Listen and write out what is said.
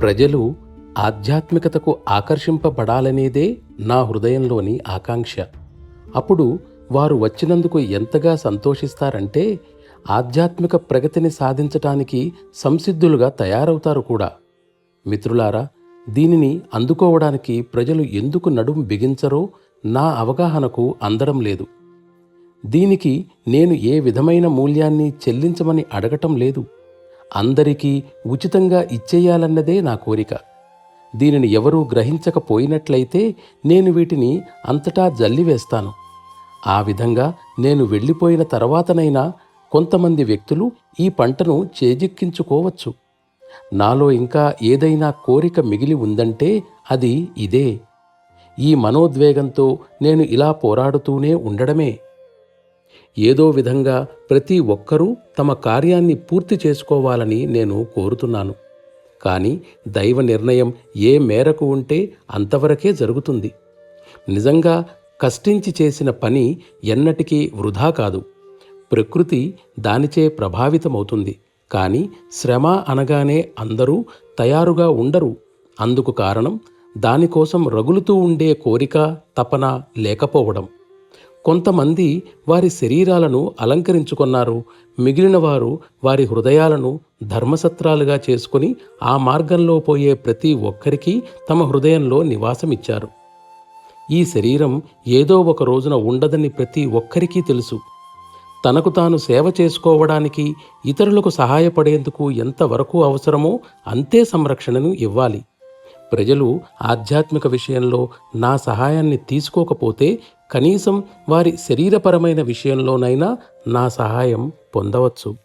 ప్రజలు ఆధ్యాత్మికతకు ఆకర్షింపబడాలనేదే నా హృదయంలోని ఆకాంక్ష. అప్పుడు వారు వచ్చినందుకు ఎంతగా సంతోషిస్తారంటే ఆధ్యాత్మిక ప్రగతిని సాధించటానికి సంసిద్ధులుగా తయారవుతారు కూడా. మిత్రులారా, దీనిని అందుకోవడానికి ప్రజలు ఎందుకు నడుం బిగించరో నా అవగాహనకు అందడం లేదు. దీనికి నేను ఏ విధమైన మూల్యాన్ని చెల్లించమని అడగటం లేదు. అందరికీ ఉచితంగా ఇచ్చేయాలన్నదే నా కోరిక. దీనిని ఎవరూ గ్రహించకపోయినట్లయితే నేను వీటిని అంతటా జల్లివేస్తాను. ఆ విధంగా నేను వెళ్ళిపోయిన తర్వాతనైనా కొంతమంది వ్యక్తులు ఈ పంటను చేజిక్కించుకోవచ్చు. నాలో ఇంకా ఏదైనా కోరిక మిగిలి ఉందంటే అది ఇదే. ఈ మనోద్వేగంతో నేను ఇలా పోరాడుతూనే ఉండడమే. ఏదో విధంగా ప్రతి ఒక్కరూ తమ కార్యాన్ని పూర్తి చేసుకోవాలని నేను కోరుతున్నాను. కానీ దైవ నిర్ణయం ఏ మేరకు ఉంటే అంతవరకే జరుగుతుంది. నిజంగా కష్టించి చేసిన పని ఎన్నటికీ వృధా కాదు. ప్రకృతి దానిచే ప్రభావితమవుతుంది. కానీ శ్రమ అనగానే అందరూ తయారుగా ఉండరు. అందుకు కారణం దానికోసం రగులుతూ ఉండే కోరిక, తపన లేకపోవడం. కొంతమంది వారి శరీరాలను అలంకరించుకున్నారు. మిగిలిన వారు వారి హృదయాలను ధర్మసత్రాలుగా చేసుకుని ఆ మార్గంలో పోయే ప్రతి ఒక్కరికి తమ హృదయంలో నివాసమిచ్చారు. ఈ శరీరం ఏదో ఒక రోజున ఉండదని ప్రతి ఒక్కరికీ తెలుసు. తనకు తాను సేవ చేసుకోవడానికి, ఇతరులకు సహాయపడేందుకు ఎంతవరకు అవసరమో అంతే సంరక్షణను ఇవ్వాలి. ప్రజలు ఆధ్యాత్మిక విషయంలో నా సహాయాన్ని తీసుకోకపోతే కనీసం వారి శరీరపరమైన విషయంలోనైనా నా సహాయం పొందవచ్చు.